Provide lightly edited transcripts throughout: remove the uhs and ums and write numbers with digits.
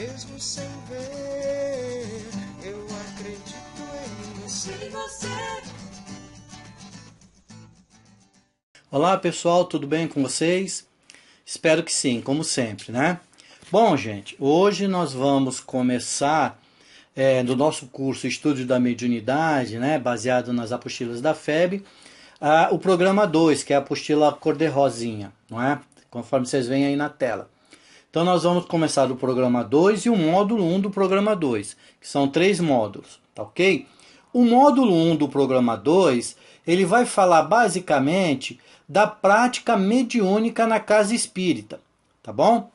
mesmo sem ver, eu acredito em você. Olá pessoal, tudo bem com vocês? Espero que sim, como sempre, né? Bom, gente, hoje nós vamos começar no nosso curso Estudo da Mediunidade, né, baseado nas apostilas da FEB, o programa 2, que é a apostila cor-de-rosinha, não é? Conforme vocês veem aí na tela. Então nós vamos começar do programa 2 e o módulo 1 do programa 2, que são 3 módulos, tá ok? O módulo 1 do programa 2, ele vai falar basicamente da prática mediúnica na casa espírita, tá bom?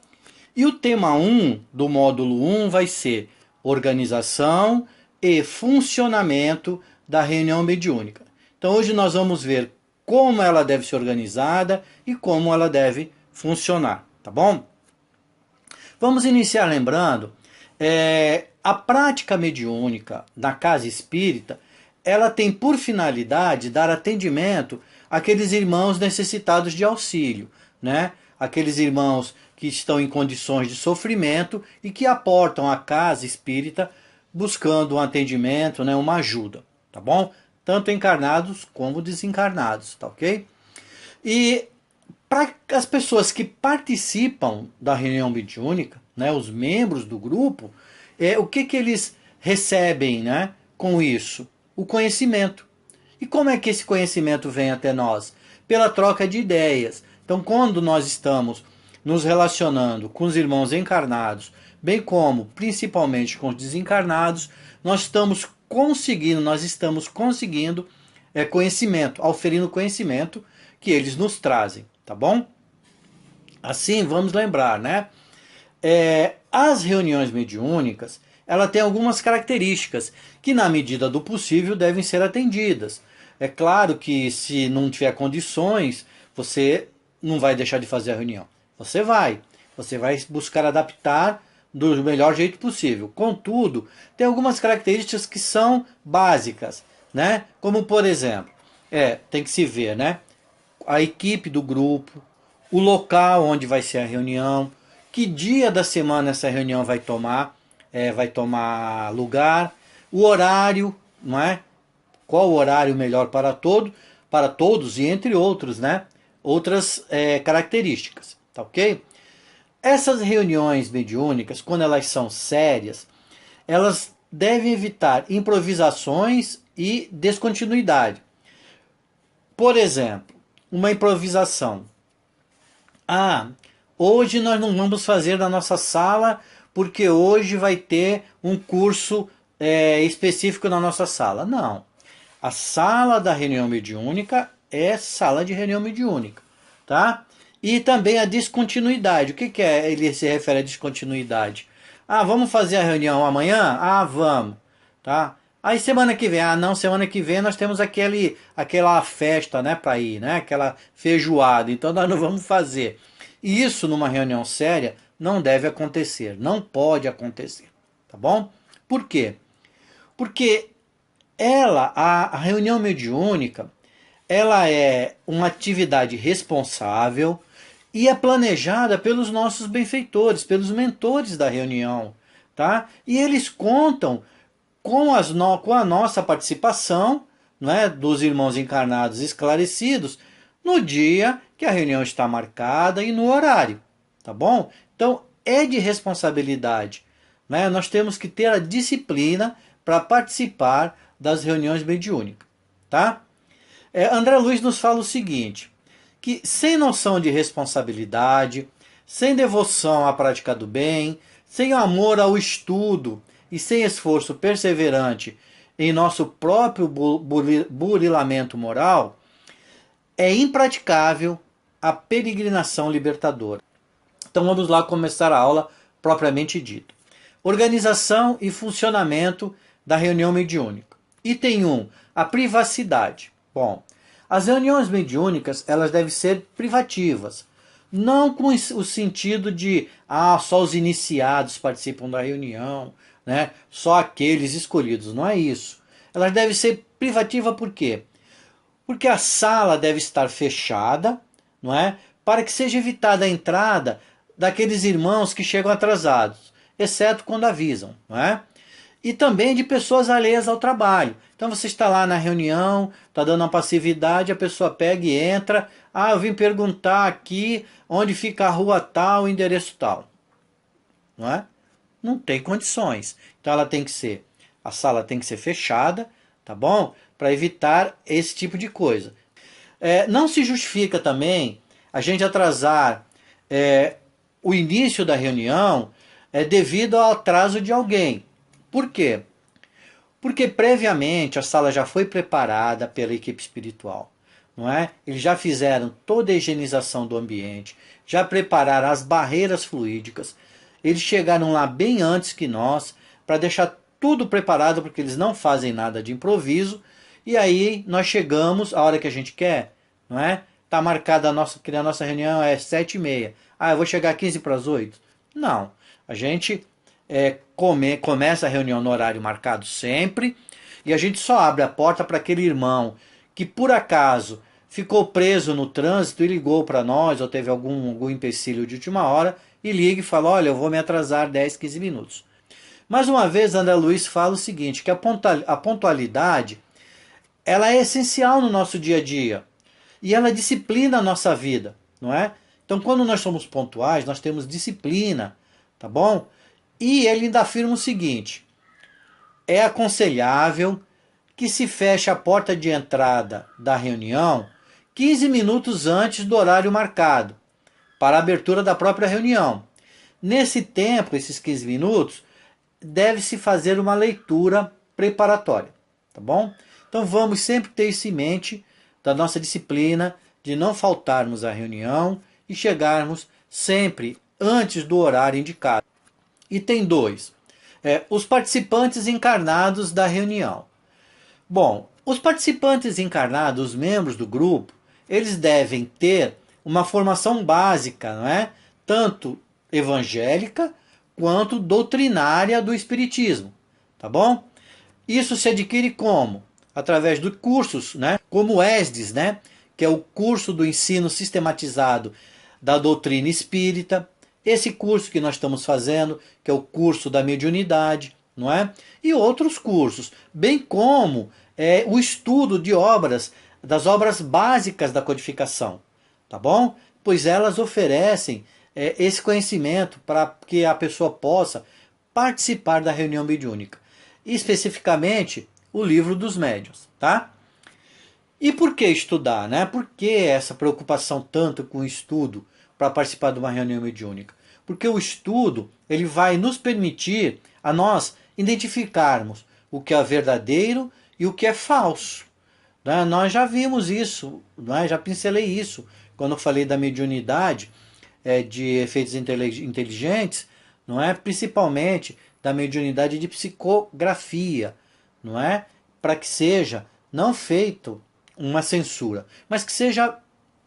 E o tema 1 do módulo 1 vai ser organização e funcionamento da reunião mediúnica. Então hoje nós vamos ver como ela deve ser organizada e como ela deve funcionar, tá bom? Vamos iniciar lembrando, a prática mediúnica na casa espírita, ela tem por finalidade dar atendimento àqueles irmãos necessitados de auxílio, né? Aqueles irmãos que estão em condições de sofrimento e que aportam à casa espírita buscando um atendimento, né, uma ajuda, tá bom? Tanto encarnados como desencarnados, tá ok? E para as pessoas que participam da reunião mediúnica, né, os membros do grupo, o que eles recebem, né, com isso? O conhecimento. E como é que esse conhecimento vem até nós? Pela troca de ideias. Então, quando nós estamos nos relacionando com os irmãos encarnados, bem como principalmente com os desencarnados, nós estamos conseguindo conhecimento, auferindo conhecimento que eles nos trazem, tá bom? Assim, vamos lembrar, né? As reuniões mediúnicas, ela tem algumas características que, na medida do possível, devem ser atendidas. É claro que se não tiver condições, você não vai deixar de fazer a reunião. Você vai buscar adaptar do melhor jeito possível. Contudo, tem algumas características que são básicas, né? Como, por exemplo, tem que se ver, né? A equipe do grupo, o local onde vai ser a reunião, que dia da semana essa reunião vai tomar lugar, o horário, não é? Qual o horário melhor para todos e entre outros, né? Outras características, tá ok? Essas reuniões mediúnicas, quando elas são sérias, elas devem evitar improvisações e descontinuidade. Por exemplo, uma improvisação. Hoje nós não vamos fazer na nossa sala porque hoje vai ter um curso específico na nossa sala. Não. A sala da reunião mediúnica é sala de reunião mediúnica, tá? E também a descontinuidade. O que ele se refere à descontinuidade? Vamos fazer a reunião amanhã? Vamos, tá? Aí semana que vem, semana que vem nós temos aquela festa, né, para ir, né? Aquela feijoada, então nós não vamos fazer. E isso numa reunião séria não deve acontecer, não pode acontecer, tá bom? Por quê? Porque a reunião mediúnica, ela é uma atividade responsável e é planejada pelos nossos benfeitores, pelos mentores da reunião, tá? E eles contam com a nossa participação, né, dos irmãos encarnados esclarecidos no dia que a reunião está marcada e no horário, tá bom? Então é de responsabilidade, né? Nós temos que ter a disciplina para participar das reuniões mediúnicas, tá? André Luiz nos fala o seguinte, que sem noção de responsabilidade, sem devoção à prática do bem, sem amor ao estudo e sem esforço perseverante em nosso próprio burilamento moral, é impraticável a peregrinação libertadora. Então vamos lá começar a aula propriamente dita. Organização e funcionamento da reunião mediúnica. Item 1. A privacidade. Bom, as reuniões mediúnicas elas devem ser privativas. Não com o sentido de só os iniciados participam da reunião, né? Só aqueles escolhidos. Não é isso. Elas devem ser privativas por quê? Porque a sala deve estar fechada, não é? Para que seja evitada a entrada daqueles irmãos que chegam atrasados. exceto quando avisam, não é? E também de pessoas alheias ao trabalho. Então você está lá na reunião, está dando uma passividade, a pessoa pega e entra. Ah, eu vim perguntar aqui onde fica a rua tal, o endereço tal. Não é? Não tem condições. Então a sala tem que ser fechada, tá bom? Para evitar esse tipo de coisa. Não se justifica também a gente atrasar o início da reunião devido ao atraso de alguém. Por quê? Porque previamente a sala já foi preparada pela equipe espiritual, não é? Eles já fizeram toda a higienização do ambiente, já prepararam as barreiras fluídicas. Eles chegaram lá bem antes que nós para deixar tudo preparado, porque eles não fazem nada de improviso. E aí nós chegamos a hora que a gente quer, não é? Tá marcada que a nossa reunião é 7h30. Ah, eu vou chegar 15 para as 8. Não, a gente começa a reunião no horário marcado sempre, e a gente só abre a porta para aquele irmão que por acaso ficou preso no trânsito e ligou para nós, ou teve algum empecilho de última hora, e liga e fala, olha, eu vou me atrasar 10, 15 minutos. Mais uma vez, André Luiz fala o seguinte, que a pontualidade ela é essencial no nosso dia a dia, e ela disciplina a nossa vida, não é? Então, quando nós somos pontuais, nós temos disciplina, tá bom? E ele ainda afirma o seguinte, é aconselhável que se feche a porta de entrada da reunião 15 minutos antes do horário marcado, para a abertura da própria reunião. Nesse tempo, esses 15 minutos, deve-se fazer uma leitura preparatória, tá bom? Então vamos sempre ter isso em mente da nossa disciplina de não faltarmos à reunião e chegarmos sempre antes do horário indicado. Item 2. Os participantes encarnados da reunião. Bom, os participantes encarnados, os membros do grupo, eles devem ter uma formação básica, não é? Tanto evangélica quanto doutrinária do Espiritismo, tá bom? Isso se adquire como? Através de cursos, né? Como o ESDES, né? Que é o curso do ensino sistematizado da doutrina espírita. Esse curso que nós estamos fazendo, que é o curso da mediunidade, não é? E outros cursos, bem como o estudo de obras, das obras básicas da codificação, tá bom? Pois elas oferecem esse conhecimento para que a pessoa possa participar da reunião mediúnica. Especificamente, o livro dos médiuns, tá? E por que estudar, né? Por que essa preocupação tanto com o estudo para participar de uma reunião mediúnica? Porque o estudo ele vai nos permitir a nós identificarmos o que é verdadeiro e o que é falso. Né? Nós já vimos isso, né? Já pincelei isso quando eu falei da mediunidade, de efeitos inteligentes, não é? Principalmente da mediunidade de psicografia, não é? Para que seja não feito uma censura, mas que seja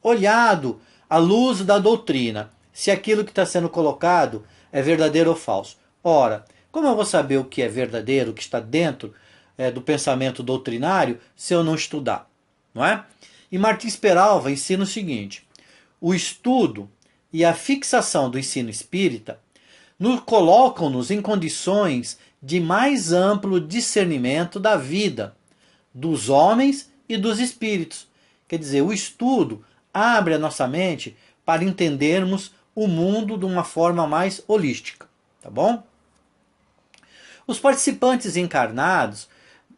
olhado à luz da doutrina, se aquilo que está sendo colocado é verdadeiro ou falso. Ora, como eu vou saber o que é verdadeiro, o que está dentro do pensamento doutrinário, se eu não estudar? Não é? E Martins Peralva ensina o seguinte, o estudo e a fixação do ensino espírita nos colocam-nos em condições de mais amplo discernimento da vida, dos homens e dos espíritos. Quer dizer, o estudo abre a nossa mente para entendermos o mundo de uma forma mais holística, tá bom? Os participantes encarnados,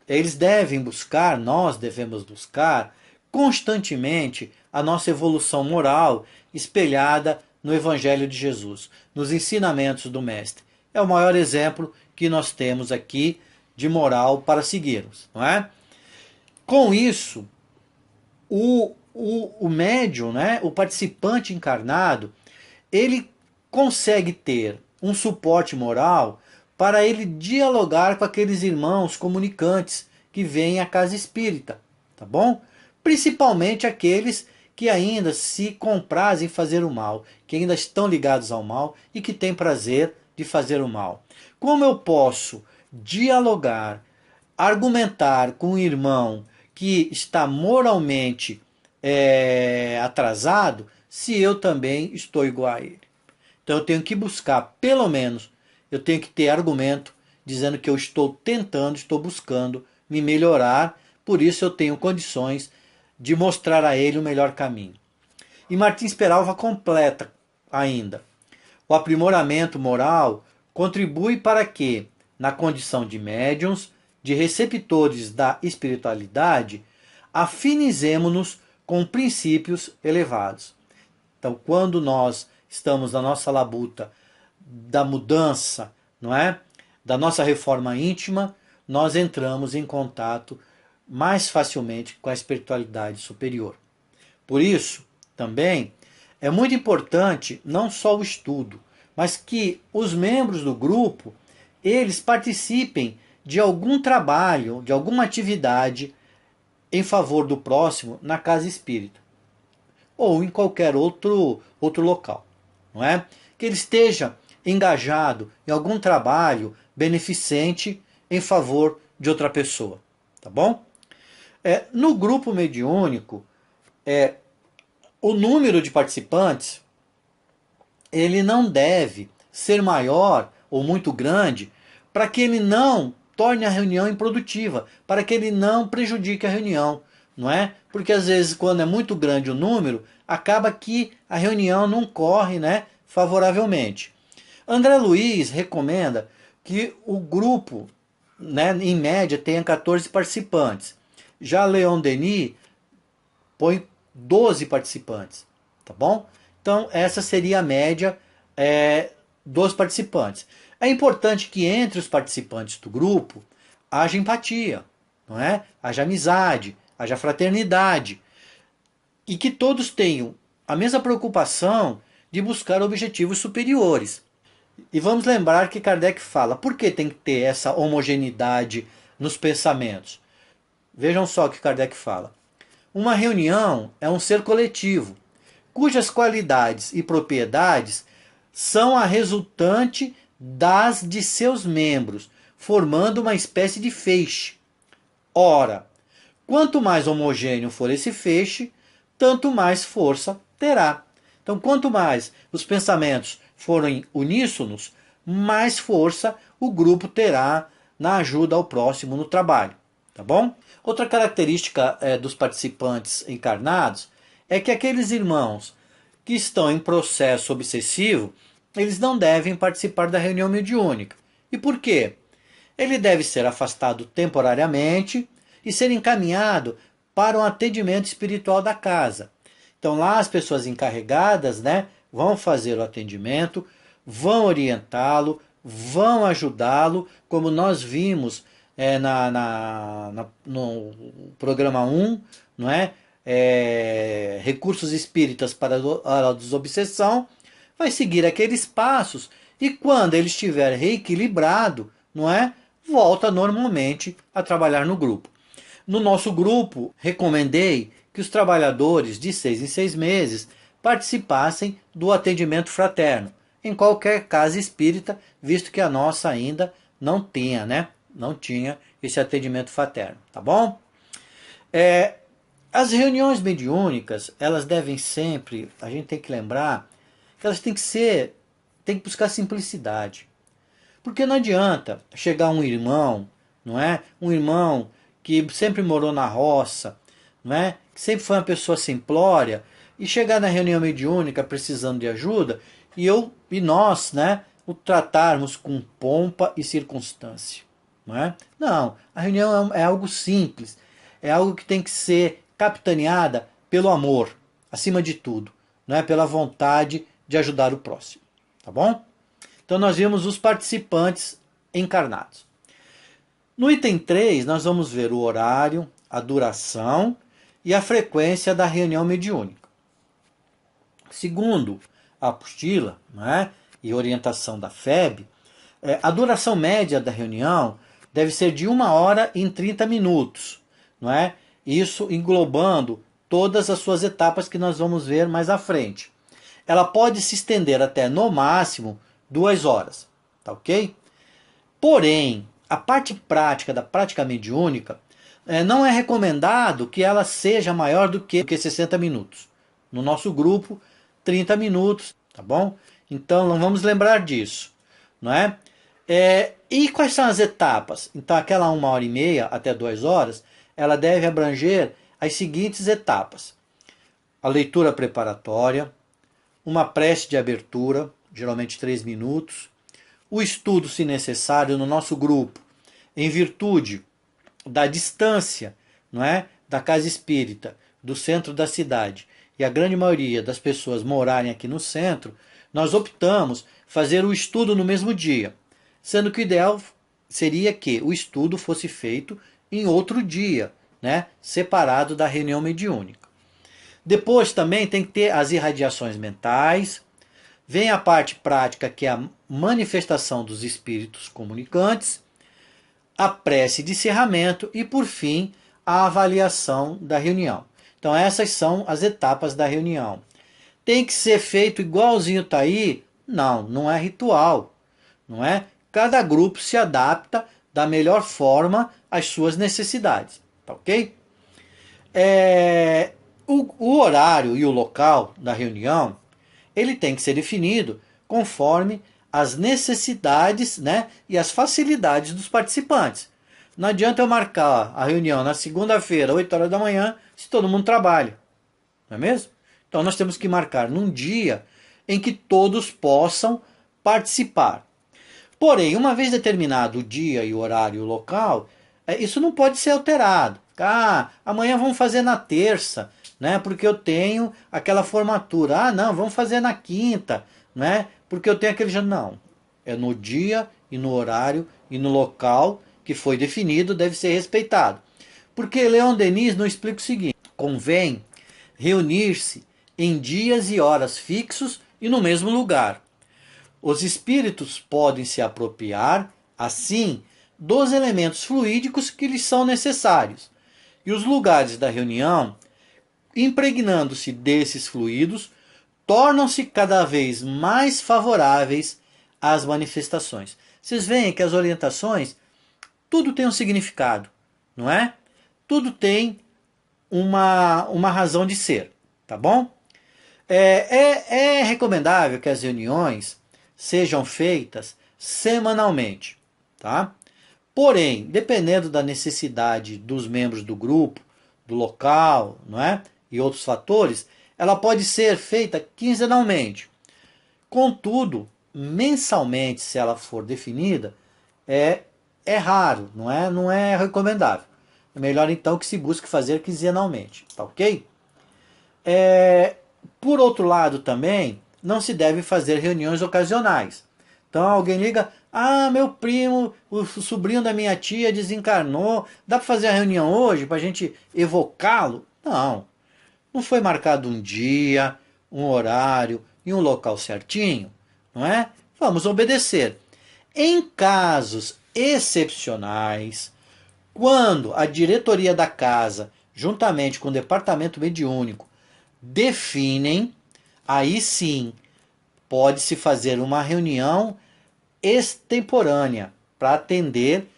eles devem buscar, nós devemos buscar constantemente a nossa evolução moral espelhada no Evangelho de Jesus, nos ensinamentos do Mestre. É o maior exemplo que nós temos aqui de moral para seguirmos, não é? Com isso, o médium, né, o participante encarnado, ele consegue ter um suporte moral para ele dialogar com aqueles irmãos comunicantes que vêm à casa espírita, tá bom? Principalmente aqueles que ainda se comprazem em fazer o mal, que ainda estão ligados ao mal e que têm prazer de fazer o mal. Como eu posso dialogar, argumentar com um irmão que está moralmente atrasado, se eu também estou igual a ele? Então eu tenho que buscar, pelo menos, eu tenho que ter argumento dizendo que eu estou tentando, estou buscando me melhorar, por isso eu tenho condições de mostrar a ele o melhor caminho. E Martins Peralva completa ainda: o aprimoramento moral contribui para que, na condição de médiuns, de receptores da espiritualidade, afinizemo-nos com princípios elevados. Então, quando nós estamos na nossa labuta da mudança, não é? Da nossa reforma íntima, nós entramos em contato mais facilmente com a espiritualidade superior. Por isso, também, é muito importante não só o estudo, mas que os membros do grupo, eles participem de algum trabalho, de alguma atividade em favor do próximo na casa espírita ou em qualquer outro local, não é? Que ele esteja engajado em algum trabalho beneficente em favor de outra pessoa, tá bom? No grupo mediúnico, o número de participantes ele não deve ser maior ou muito grande para que ele não torne a reunião improdutiva, para que ele não prejudique a reunião, não é? Porque às vezes quando é muito grande o número, acaba que a reunião não corre, né, favoravelmente. André Luiz recomenda que o grupo, né, em média, tenha 14 participantes. Já Leon Denis põe 12 participantes, tá bom? Então essa seria a média dos participantes. É importante que entre os participantes do grupo haja empatia, não é? Haja amizade, haja fraternidade e que todos tenham a mesma preocupação de buscar objetivos superiores. E vamos lembrar que Kardec fala, por que tem que ter essa homogeneidade nos pensamentos? Vejam só o que Kardec fala. Uma reunião é um ser coletivo, cujas qualidades e propriedades são a resultante das de seus membros, formando uma espécie de feixe. Ora, quanto mais homogêneo for esse feixe, tanto mais força terá. Então, quanto mais os pensamentos forem uníssonos, mais força o grupo terá na ajuda ao próximo no trabalho. Tá bom? Outra característica dos participantes encarnados é que aqueles irmãos que estão em processo obsessivo, eles não devem participar da reunião mediúnica. E por quê? Ele deve ser afastado temporariamente e ser encaminhado para um atendimento espiritual da casa. Então lá as pessoas encarregadas, né, vão fazer o atendimento, vão orientá-lo, vão ajudá-lo, como nós vimos no programa 1, não é? Recursos espíritas para a desobsessão, vai seguir aqueles passos e quando ele estiver reequilibrado, não é? Volta normalmente a trabalhar no grupo. No nosso grupo, recomendei que os trabalhadores de 6 em 6 meses participassem do atendimento fraterno, em qualquer casa espírita, visto que a nossa ainda não tinha, né? Não tinha esse atendimento fraterno, tá bom? As reuniões mediúnicas, elas devem sempre, a gente tem que lembrar, que elas tem que buscar simplicidade. Porque não adianta chegar um irmão, não é? Um irmão que sempre morou na roça, não é? Que sempre foi uma pessoa simplória, e chegar na reunião mediúnica precisando de ajuda, e nós, né, o tratarmos com pompa e circunstância. Não é? Não, a reunião é algo simples, é algo que tem que ser capitaneada pelo amor, acima de tudo, não é? Pela vontade de ajudar o próximo. Tá bom? Então nós vimos os participantes encarnados. No item 3, nós vamos ver o horário, a duração e a frequência da reunião mediúnica. Segundo a apostila, não é? E orientação da FEB, a duração média da reunião deve ser de 1 hora e 30 minutos, não é? Isso englobando todas as suas etapas que nós vamos ver mais à frente. Ela pode se estender até, no máximo, 2 horas, tá ok? Porém, a parte prática da prática mediúnica, não é recomendado que ela seja maior do que 60 minutos. No nosso grupo, 30 minutos, tá bom? Então, não vamos lembrar disso, não é? E quais são as etapas? Então, aquela 1h30 até 2 horas, ela deve abranger as seguintes etapas: a leitura preparatória, uma prece de abertura, geralmente 3 minutos, o estudo, se necessário, no nosso grupo, em virtude da distância, não é, da casa espírita, do centro da cidade, e a grande maioria das pessoas morarem aqui no centro, nós optamos fazer o estudo no mesmo dia, sendo que o ideal seria que o estudo fosse feito em outro dia, né, separado da reunião mediúnica. Depois também tem que ter as irradiações mentais, vem a parte prática, que é a manifestação dos espíritos comunicantes, a prece de encerramento e, por fim, a avaliação da reunião. Então essas são as etapas da reunião. Tem que ser feito igualzinho tá aí? Não, não é ritual, não é? Cada grupo se adapta da melhor forma às suas necessidades, tá ok? O horário e o local da reunião, ele tem que ser definido conforme as necessidades, né, e as facilidades dos participantes. Não adianta eu marcar a reunião na segunda-feira, 8 horas da manhã, se todo mundo trabalha. Não é mesmo? Então nós temos que marcar num dia em que todos possam participar. Porém, uma vez determinado o dia e o horário e o local, isso não pode ser alterado. Amanhã vamos fazer na terça, né? Porque eu tenho aquela formatura. Não, vamos fazer na quinta, né? Porque eu tenho aquele... Não, é no dia e no horário e no local que foi definido, deve ser respeitado. Porque Leon Denis nos explica o seguinte: convém reunir-se em dias e horas fixos e no mesmo lugar. Os espíritos podem se apropriar, assim, dos elementos fluídicos que lhes são necessários, e os lugares da reunião, impregnando-se desses fluidos, tornam-se cada vez mais favoráveis às manifestações. Vocês veem que as orientações, tudo tem um significado, não é? Tudo tem uma razão de ser, tá bom? É recomendável que as reuniões sejam feitas semanalmente, tá? Porém, dependendo da necessidade dos membros do grupo, do local, não é? E outros fatores, ela pode ser feita quinzenalmente. Contudo, mensalmente, se ela for definida, é raro, não é recomendável. É melhor então que se busque fazer quinzenalmente, tá ok? Por outro lado também, não se deve fazer reuniões ocasionais. Então alguém liga: meu primo, o sobrinho da minha tia desencarnou, dá para fazer a reunião hoje para a gente evocá-lo? Não, não foi marcado um dia, um horário e um local certinho, não é? Vamos obedecer. Em casos excepcionais, quando a diretoria da casa, juntamente com o departamento mediúnico, definem, aí sim pode-se fazer uma reunião extemporânea para atender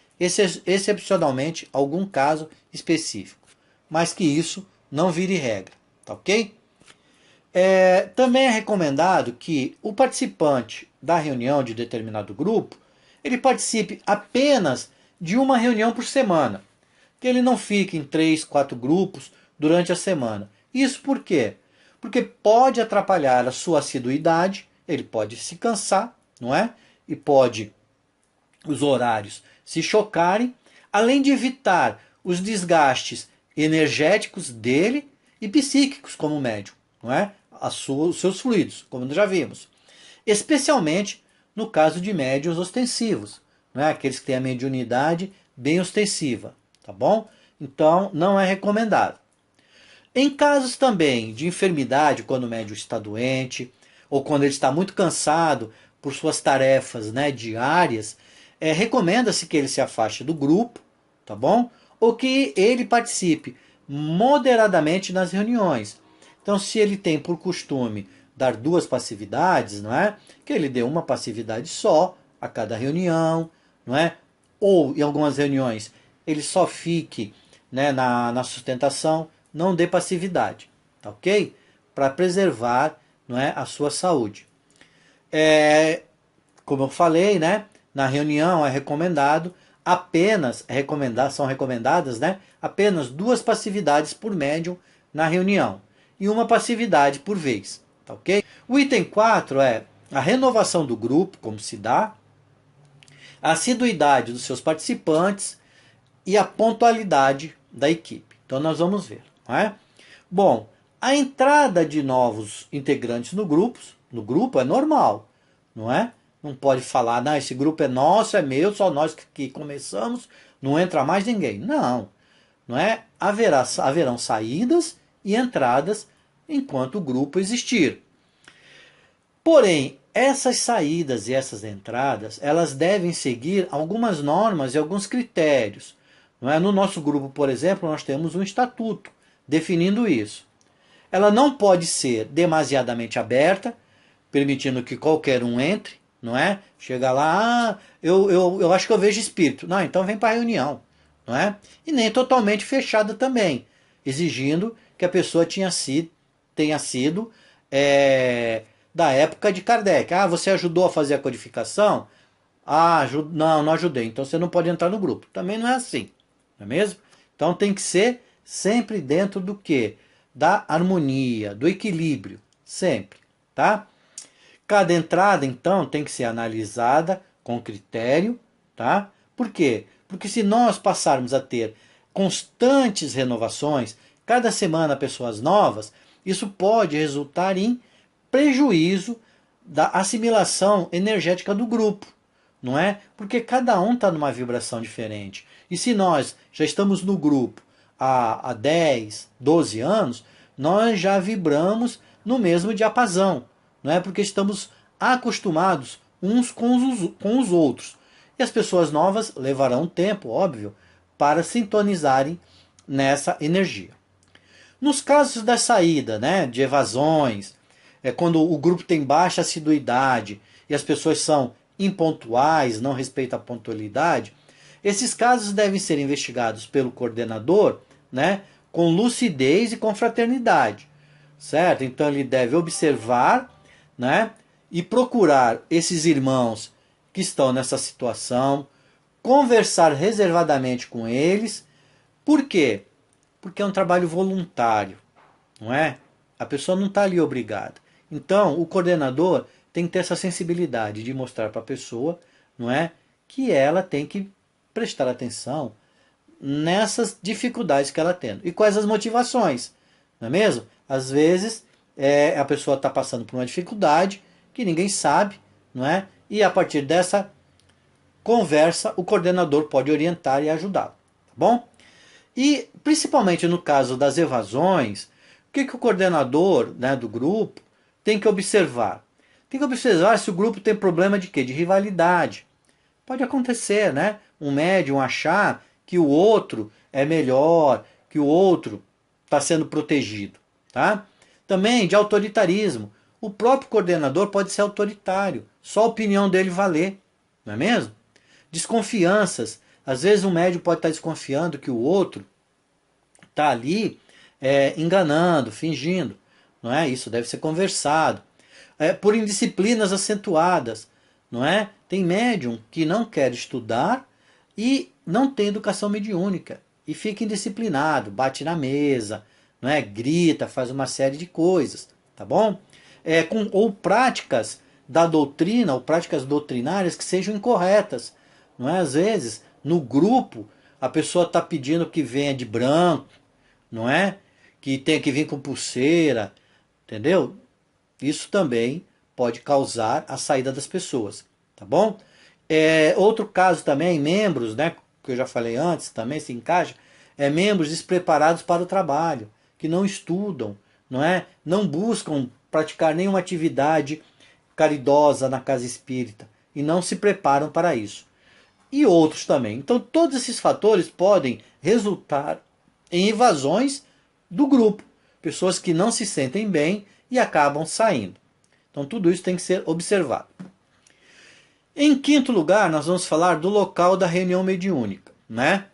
excepcionalmente algum caso específico, mas que isso não vire regra, tá ok? Também é recomendado que o participante da reunião de determinado grupo, ele participe apenas de uma reunião por semana, que ele não fique em 3, 4 grupos durante a semana. Isso por quê? Porque pode atrapalhar a sua assiduidade, ele pode se cansar, não é? E pode os horários se chocarem, além de evitar os desgastes energéticos dele e psíquicos como médium, não é? Os seus fluidos, como nós já vimos. Especialmente no caso de médiuns ostensivos, não é? Aqueles que têm a mediunidade bem ostensiva, tá bom? Então não é recomendado. Em casos também de enfermidade, quando o médium está doente, ou quando ele está muito cansado por suas tarefas, né, diárias, recomenda-se que ele se afaste do grupo, tá bom? Ou que ele participe moderadamente nas reuniões. Então, se ele tem por costume dar 2 passividades, não é? Que ele dê uma passividade só a cada reunião, não é? Ou em algumas reuniões ele só fique, né, na sustentação, não dê passividade, tá ok? Para preservar, não é, a sua saúde. Como eu falei, né, Na reunião é recomendado são recomendadas, né, apenas 2 passividades por médium na reunião e 1 passividade por vez, tá ok? O item 4 é a renovação do grupo, como se dá, a assiduidade dos seus participantes e a pontualidade da equipe. Então nós vamos ver, não é? Bom, a entrada de novos integrantes no grupo é normal, não é? Não pode falar, não, esse grupo é nosso, é meu, só nós que começamos, não entra mais ninguém. Não, não é? Haverão saídas e entradas enquanto o grupo existir. Porém, essas saídas e essas entradas, elas devem seguir algumas normas e alguns critérios. Não é? No nosso grupo, por exemplo, nós temos um estatuto definindo isso. Ela não pode ser demasiadamente aberta, permitindo que qualquer um entre, não é? Chega lá, eu acho que eu vejo espírito. Não, então vem para a reunião, não é? E nem totalmente fechada também, exigindo que a pessoa tenha sido da época de Kardec. Ah, você ajudou a fazer a codificação? Ah, não ajudei, então você não pode entrar no grupo. Também não é assim, não é mesmo? Então tem que ser sempre dentro do quê? Da harmonia, do equilíbrio, sempre, tá? Cada entrada, então, tem que ser analisada com critério, tá? Por quê? Porque se nós passarmos a ter constantes renovações, cada semana pessoas novas, isso pode resultar em prejuízo da assimilação energética do grupo, não é? Porque cada um está numa vibração diferente. E se nós já estamos no grupo há 10, 12 anos, nós já vibramos no mesmo diapasão, não é? Porque estamos acostumados uns com os outros. E as pessoas novas levarão tempo, óbvio, para sintonizarem nessa energia. Nos casos da saída, né, de evasões, quando o grupo tem baixa assiduidade e as pessoas são impontuais, não respeitam a pontualidade, esses casos devem ser investigados pelo coordenador, né, com lucidez e com fraternidade, certo? Então ele deve observar, né, e procurar esses irmãos que estão nessa situação, conversar reservadamente com eles. Por quê? Porque é um trabalho voluntário, não é? A pessoa não está ali obrigada. Então, o coordenador tem que ter essa sensibilidade de mostrar para a pessoa, não é, que ela tem que prestar atenção nessas dificuldades que ela tem. E quais as motivações, não é mesmo? Às vezes, a pessoa está passando por uma dificuldade que ninguém sabe, não é? E a partir dessa conversa, o coordenador pode orientar e ajudá-lo, tá bom? E, principalmente no caso das evasões, o que o coordenador, né, do grupo tem que observar? Tem que observar se o grupo tem problema de quê? De rivalidade. Pode acontecer, né? Um médium achar que o outro é melhor, que o outro está sendo protegido, tá? Também de autoritarismo. O próprio coordenador pode ser autoritário, só a opinião dele valer, não é mesmo? Desconfianças. Às vezes um médium pode estar desconfiando que o outro está ali enganando, fingindo, não é? Isso deve ser conversado. Por indisciplinas acentuadas, não é? Tem médium que não quer estudar e não tem educação mediúnica e fica indisciplinado, bate na mesa, não é? Grita, faz uma série de coisas, tá bom? Ou práticas da doutrina, ou práticas doutrinárias que sejam incorretas, não é? Às vezes, no grupo, a pessoa está pedindo que venha de branco, não é? Que tenha que vir com pulseira, entendeu? Isso também pode causar a saída das pessoas, tá bom? Outro caso também, membros, né, que eu já falei antes, também se encaixa, membros despreparados para o trabalho, que não estudam, não é? Não buscam praticar nenhuma atividade caridosa na casa espírita e não se preparam para isso. E outros também. Então todos esses fatores podem resultar em evasões do grupo, pessoas que não se sentem bem e acabam saindo. Então tudo isso tem que ser observado. Em quinto lugar, nós vamos falar do local da reunião mediúnica, né?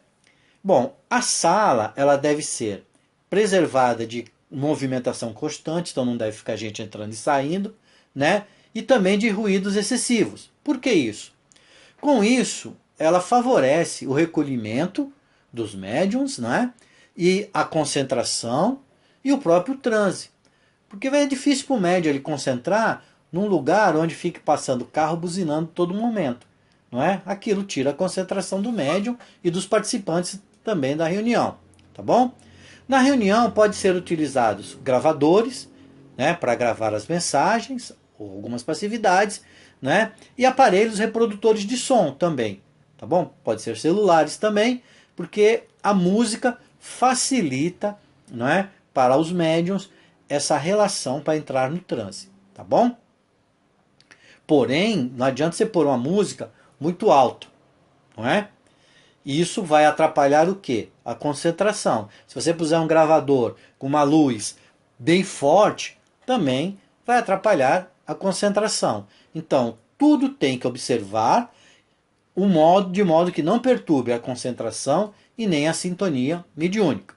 Bom, a sala ela deve ser preservada de movimentação constante, então não deve ficar gente entrando e saindo, né? E também de ruídos excessivos. Por que isso? Com isso, ela favorece o recolhimento dos médiums, né? E a concentração e o próprio transe. Porque é difícil para o médium ele concentrar num lugar onde fique passando carro buzinando todo momento. Não é? Aquilo tira a concentração do médium e dos participantes também da reunião. Tá bom? Na reunião pode ser utilizados gravadores, né, para gravar as mensagens ou algumas passividades, né, e aparelhos reprodutores de som também. Tá bom? Pode ser celulares também, porque a música facilita, não é, para os médiums essa relação para entrar no transe, tá bom? Porém, não adianta você pôr uma música muito alta, não é? E isso vai atrapalhar o quê? A concentração. Se você puser um gravador com uma luz bem forte, também vai atrapalhar a concentração. Então, tudo tem que observar de modo que não perturbe a concentração e nem a sintonia mediúnica.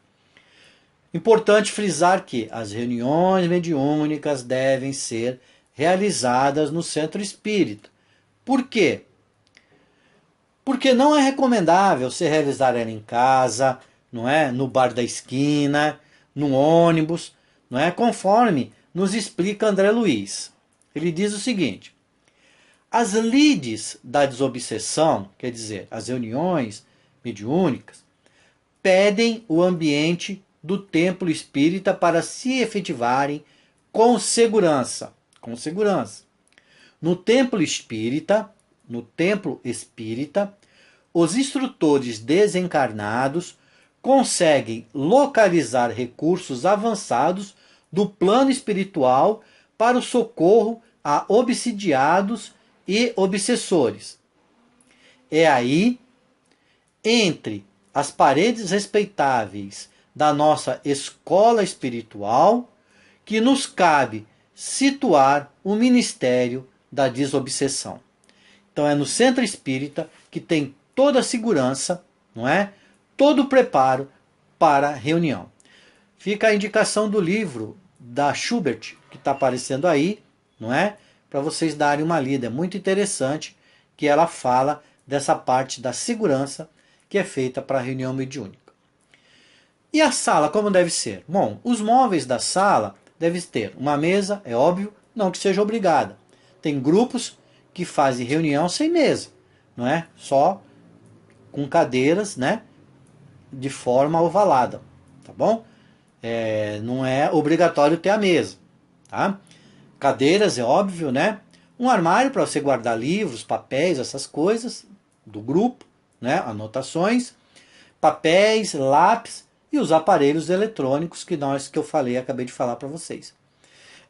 Importante frisar que as reuniões mediúnicas devem ser realizadas no centro espírita. Por quê? Porque não é recomendável se realizar ela em casa, não é? No bar da esquina, no ônibus, não é? Conforme nos explica André Luiz. Ele diz o seguinte: as lides da desobsessão, quer dizer, as reuniões mediúnicas, pedem o ambiente do templo espírita para se efetivarem com segurança. Com segurança. No templo espírita, os instrutores desencarnados conseguem localizar recursos avançados do plano espiritual para o socorro a obsidiados e obsessores. É aí, entre as paredes respeitáveis da nossa escola espiritual, que nos cabe situar o ministério da desobsessão. Então é no centro espírita que tem toda a segurança, não é? Todo o preparo para a reunião. Fica a indicação do livro da Schubert, que está aparecendo aí, não é? Para vocês darem uma lida. É muito interessante que ela fala dessa parte da segurança que é feita para a reunião mediúnica. E a sala, como deve ser? Bom, os móveis da sala devem ter uma mesa, é óbvio, não que seja obrigada. Tem grupos que fazem reunião sem mesa, não é? Só com cadeiras, né? De forma ovalada, tá bom? Não é obrigatório ter a mesa, tá? Cadeiras, é óbvio, né? Um armário para você guardar livros, papéis, essas coisas do grupo, né? Anotações, papéis, lápis e os aparelhos eletrônicos que eu falei, acabei de falar para vocês.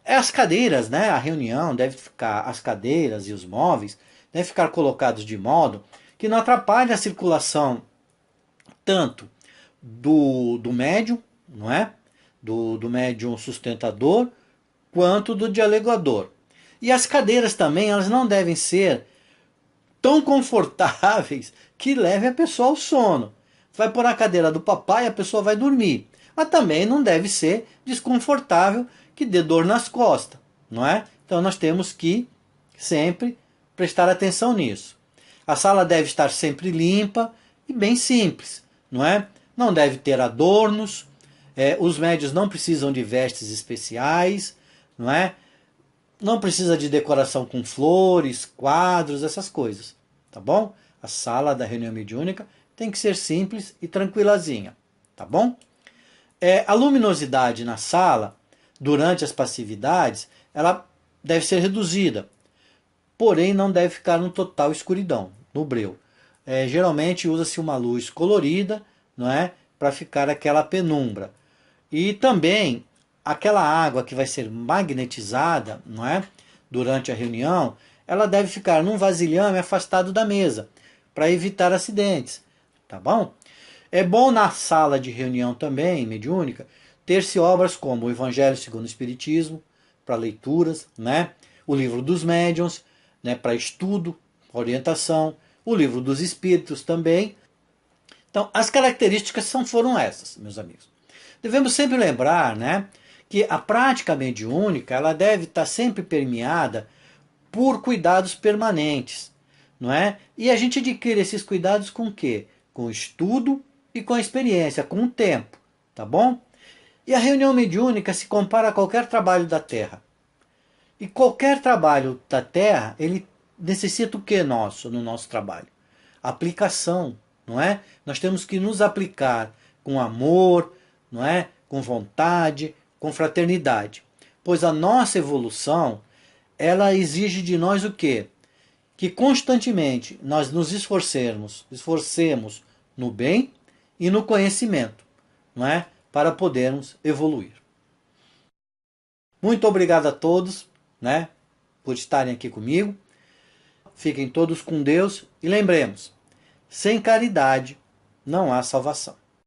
As cadeiras, né? A reunião deve ficar, as cadeiras e os móveis devem ficar colocados de modo que não atrapalhe a circulação tanto do médium, não é? Do médium sustentador, quanto do dialogador. E as cadeiras também, elas não devem ser tão confortáveis que levem a pessoa ao sono. Vai pôr na cadeira do papai e a pessoa vai dormir. Mas também não deve ser desconfortável que dê dor nas costas, não é? Então nós temos que sempre prestar atenção nisso. A sala deve estar sempre limpa e bem simples, não é? Não deve ter adornos, os médios não precisam de vestes especiais, não é? Não precisa de decoração com flores, quadros, essas coisas, tá bom? A sala da reunião mediúnica tem que ser simples e tranquilazinha, tá bom? A luminosidade na sala, durante as passividades, ela deve ser reduzida, porém não deve ficar no total escuridão, no breu. Geralmente usa-se uma luz colorida, não é? Para ficar aquela penumbra. E também aquela água que vai ser magnetizada, não é? Durante a reunião, ela deve ficar num vasilhame afastado da mesa, para evitar acidentes, tá bom? É bom na sala de reunião também, mediúnica, ter-se obras como o Evangelho segundo o Espiritismo, para leituras, né? O Livro dos Médiuns, né? Para estudo, orientação, o Livro dos Espíritos também. Então, as características foram essas, meus amigos. Devemos sempre lembrar, né, que a prática mediúnica ela deve estar sempre permeada por cuidados permanentes. não é? E a gente adquire esses cuidados com o quê? Com o estudo e com a experiência, com o tempo, tá bom? E a reunião mediúnica se compara a qualquer trabalho da Terra. E qualquer trabalho da Terra, ele necessita o que no nosso trabalho? Aplicação, não é? Nós temos que nos aplicar com amor, não é? Com vontade, com fraternidade. Pois a nossa evolução, ela exige de nós o quê? Que constantemente nós nos esforcemos no bem e no conhecimento, não é? Para podermos evoluir. Muito obrigado a todos, né, por estarem aqui comigo. Fiquem todos com Deus e lembremos, sem caridade não há salvação.